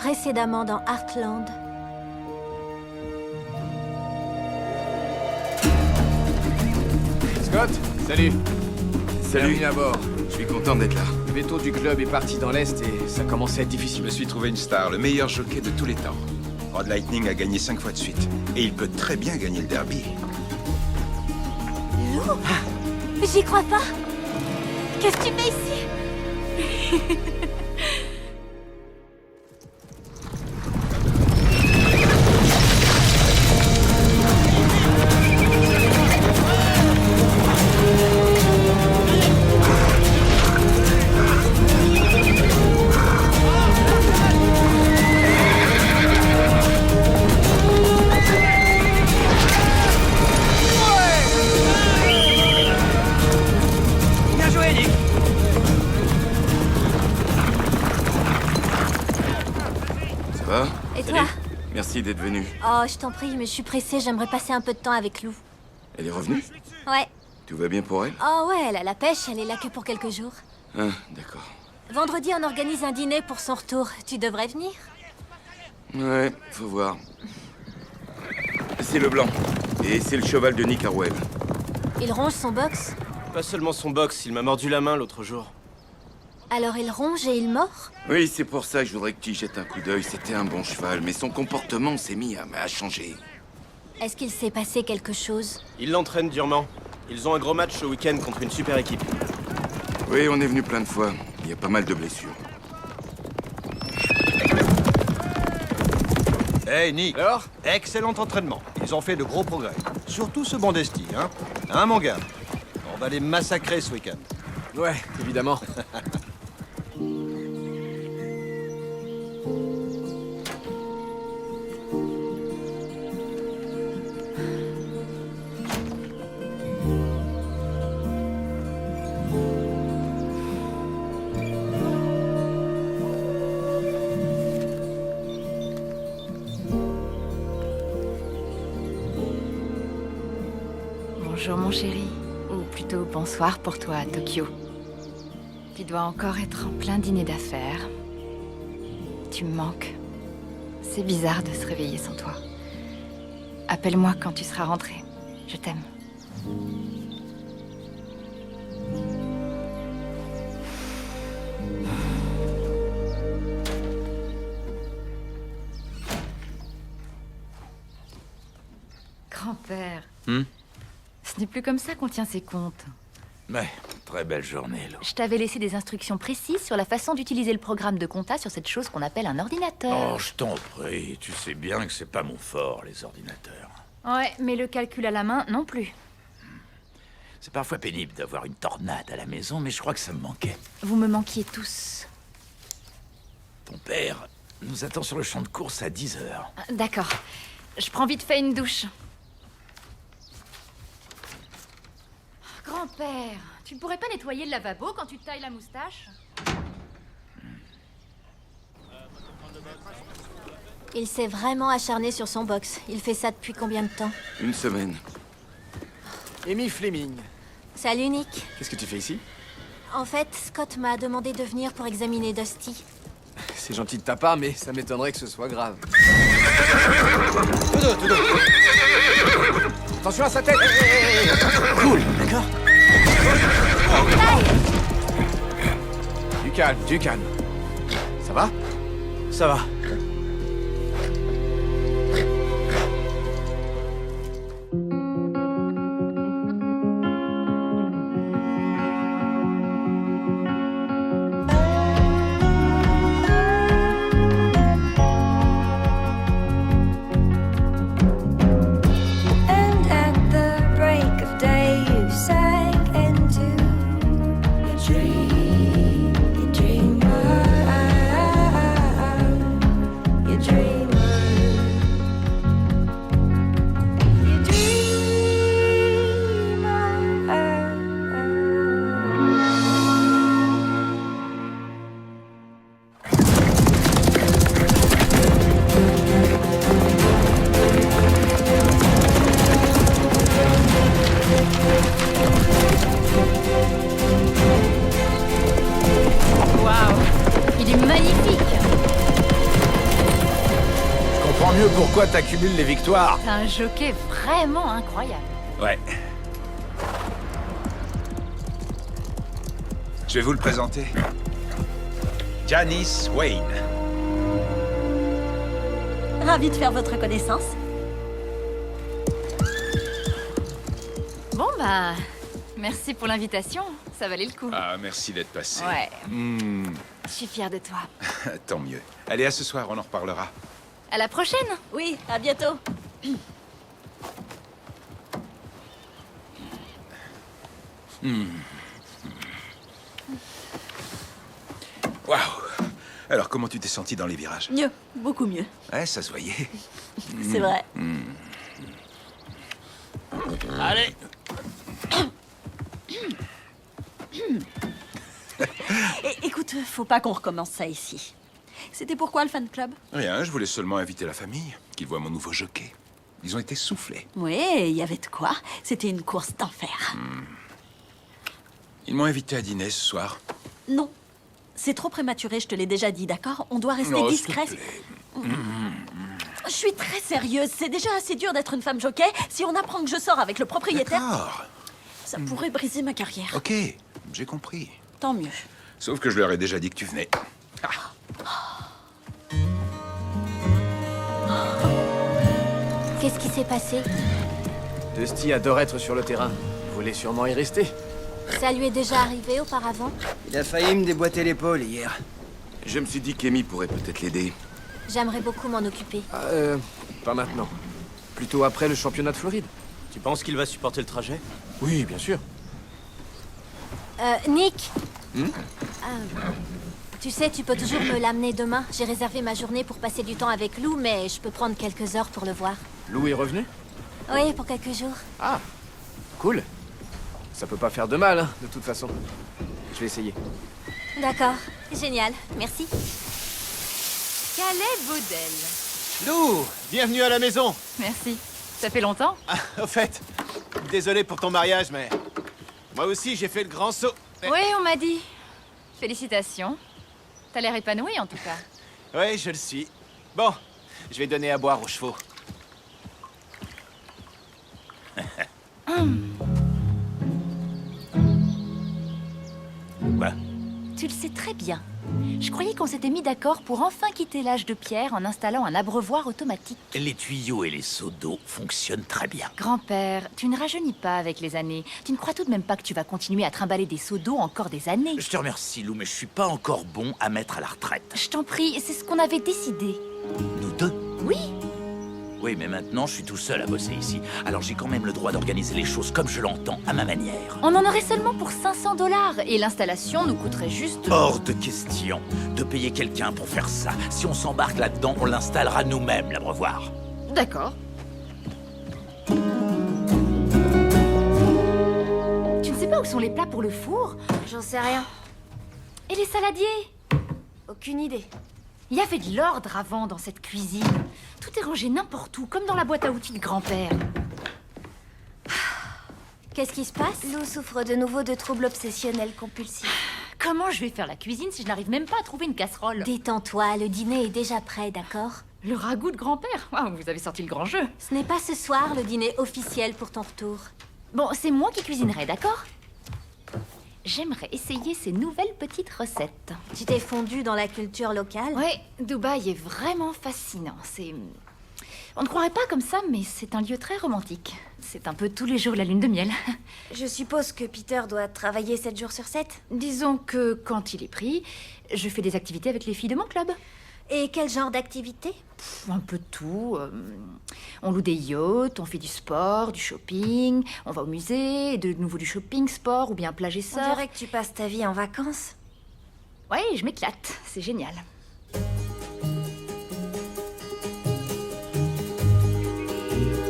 Précédemment dans Heartland. Scott, salut. Salut. Bienvenue à bord. Je suis content d'être là. Le veto du club est parti dans l'Est et ça commence à être Je difficile. me suis trouvé une star, le meilleur jockey de tous les temps. Rod Lightning a gagné 5 fois de suite. Et il peut très bien gagner le derby. Lou, j'y crois pas. Qu'est-ce que tu fais ici? Bien joué, Nick. Ça va? Et toi? Merci d'être venu. Oh, je t'en prie, mais je suis pressée, j'aimerais passer un peu de temps avec Lou. Elle est revenue? Ouais. Tout va bien pour elle? Oh ouais, elle a la pêche, elle est là que pour quelques jours. Ah, d'accord. Vendredi, on organise un dîner pour son retour. Tu devrais venir. Ouais, faut voir. C'est le blanc. Et c'est le cheval de Nick Harwell. Il ronge son box. Pas seulement son box, il m'a mordu la main l'autre jour. Alors il ronge et il mord? Oui, c'est pour ça que je voudrais que tu y jettes un coup d'œil. C'était un bon cheval, mais son comportement s'est mis à changer. Est-ce qu'il s'est passé quelque chose? Il l'entraîne durement. Ils ont un gros match ce week-end contre une super équipe. Oui, on est venu plein de fois. Il y a pas mal de blessures. Hey Nick, Alors? excellent entraînement. Ils ont fait de gros progrès. Surtout ce Bandesti, hein? Hein, mon gars? On va les massacrer ce week-end. Ouais, évidemment. Bonjour mon chéri, ou plutôt bonsoir pour toi à Tokyo. Tu dois encore être en plein dîner d'affaires. Tu me manques. C'est bizarre de se réveiller sans toi. Appelle-moi quand tu seras rentré. Je t'aime. Grand-père. Ce n'est plus comme ça qu'on tient ses comptes. Ouais, très belle journée, Lou. Je t'avais laissé des instructions précises sur la façon d'utiliser le programme de compta sur cette chose qu'on appelle un ordinateur. Oh, je t'en prie, tu sais bien que c'est pas mon fort, les ordinateurs. Ouais, mais le calcul à la main, non plus. C'est parfois pénible d'avoir une tornade à la maison, mais je crois que ça me manquait. Vous me manquiez tous. Ton père nous attend sur le champ de course à 10 heures. D'accord. Je prends vite fait une douche. Grand-père, tu ne pourrais pas nettoyer le lavabo quand tu te tailles la moustache? Il s'est vraiment acharné sur son box. Il fait ça depuis combien de temps? Une semaine. Amy Fleming. Salut Nick. Qu'est-ce que tu fais ici? En fait, Scott m'a demandé de venir pour examiner Dusty. C'est gentil de ta part, mais ça m'étonnerait que ce soit grave. Tout dos. Attention à sa tête. Cool, d'accord? Du calme. Ça va? Ça va. And at the break of day, you sank into your dream, your dreamer, your dreamer, your Waouh, il est magnifique. comprends mieux pourquoi t'accumules les victoires. T'as un jockey vraiment incroyable. Ouais. Je vais vous le présenter. Janice Wayne. Ravi de faire votre connaissance. Bon bah, merci pour l'invitation, ça valait le coup. Ah, merci d'être passé. Ouais. Je suis fière de toi. Tant mieux. Allez, à ce soir, on en reparlera. À la prochaine. Oui, à bientôt. Waouh. Alors, comment tu t'es senti dans les virages? Mieux, beaucoup mieux. Ouais, ça se voyait. C'est vrai. Allez. Écoute, faut pas qu'on recommence ça ici. C'était pourquoi le fan club? Rien, je voulais seulement inviter la famille, qu'ils voient mon nouveau jockey. Ils ont été soufflés. Oui, il y avait de quoi. C'était une course d'enfer. Ils m'ont invité à dîner ce soir. Non. C'est trop prématuré, je te l'ai déjà dit, d'accord? On doit rester Non, s'il te discret. plaît. Je suis très sérieuse. C'est déjà assez dur d'être une femme jockey. Si on apprend que je sors avec le propriétaire, D'accord. ça pourrait briser ma carrière. Ok, j'ai compris. Tant mieux. Sauf que je leur ai déjà dit que tu venais. Qu'est-ce qui s'est passé? Dusty adore être sur le terrain. Vous voulez sûrement y rester. Ça lui est déjà arrivé auparavant? Il a failli me déboîter l'épaule hier. Je me suis dit qu'Amy pourrait peut-être l'aider. J'aimerais beaucoup m'en occuper. Pas maintenant. Plutôt après le championnat de Floride. Tu penses qu'il va supporter le trajet? Oui, bien sûr. Nick? Tu sais, tu peux toujours me l'amener demain. J'ai réservé ma journée pour passer du temps avec Lou, mais je peux prendre quelques heures pour le voir. Lou est revenu? Oui, pour quelques jours. Ah, cool. Ça peut pas faire de mal, hein, de toute façon. Je vais essayer. D'accord. Génial. Merci. Calais Baudel. Lou, bienvenue à la maison. Merci. Ça fait longtemps? Au fait, désolé pour ton mariage, mais moi aussi j'ai fait le grand saut. Oui, on m'a dit. Félicitations. T'as l'air épanoui en tout cas. Oui, je le suis. Bon, je vais donner à boire aux chevaux. Quoi? Tu le sais très bien. Je croyais qu'on s'était mis d'accord pour enfin quitter l'âge de pierre en installant un abreuvoir automatique. Les tuyaux et les seaux d'eau fonctionnent très bien. Grand-père, tu ne rajeunis pas avec les années. Tu ne crois tout de même pas que tu vas continuer à trimballer des seaux d'eau encore des années? Je te remercie, Lou, mais je suis pas encore bon à mettre à la retraite. Je t'en prie, c'est ce qu'on avait décidé. Nous deux? Oui. Oui, mais maintenant, je suis tout seul à bosser ici. Alors j'ai quand même le droit d'organiser les choses comme je l'entends, à ma manière. On en aurait seulement pour 500 $ et l'installation nous coûterait juste... Hors de question de payer quelqu'un pour faire ça. Si on s'embarque là-dedans, on l'installera nous-mêmes, l'abreuvoir. D'accord. Tu ne sais pas où sont les plats pour le four? J'en sais rien. Et les saladiers? Aucune idée. Il y avait de l'ordre avant dans cette cuisine. Tout est rangé n'importe où, comme dans la boîte à outils de grand-père. Qu'est-ce qui se passe? Lou souffre de nouveau de troubles obsessionnels compulsifs. Comment je vais faire la cuisine si je n'arrive même pas à trouver une casserole? Détends-toi, le dîner est déjà prêt, d'accord? Le ragoût de grand-père? Waouh, vous avez sorti le grand jeu. Ce n'est pas ce soir le dîner officiel pour ton retour. Bon, c'est moi qui cuisinerai, d'accord? J'aimerais essayer ces nouvelles petites recettes. Tu t'es fondu dans la culture locale? Ouais, Dubaï est vraiment fascinant. On ne croirait pas comme ça, mais c'est un lieu très romantique. C'est un peu tous les jours la lune de miel. Je suppose que Peter doit travailler 7 jours sur 7. Disons que quand il est pris, je fais des activités avec les filles de mon club. Et quel genre d'activité? Un peu de tout. On loue des yachts, on fait du sport, du shopping, on va au musée, de nouveau du shopping, sport ou bien plage et On surf. dirait que tu passes ta vie en vacances. Ouais, je m'éclate, c'est génial.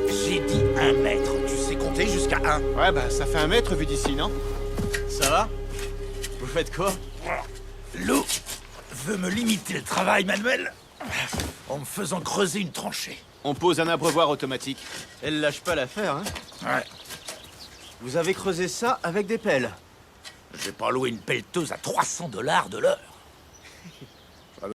J'ai dit 1 mètre. Tu sais compter jusqu'à 1. Ouais, bah ça fait 1 mètre vu d'ici, non? Ça va? Vous faites quoi? Lou veut me limiter le travail manuel en me faisant creuser une tranchée. On pose un abreuvoir automatique. Elle lâche pas l'affaire, hein? Ouais. Vous avez creusé ça avec des pelles. J'ai pas loué une pelleteuse à 300 $ de l'heure.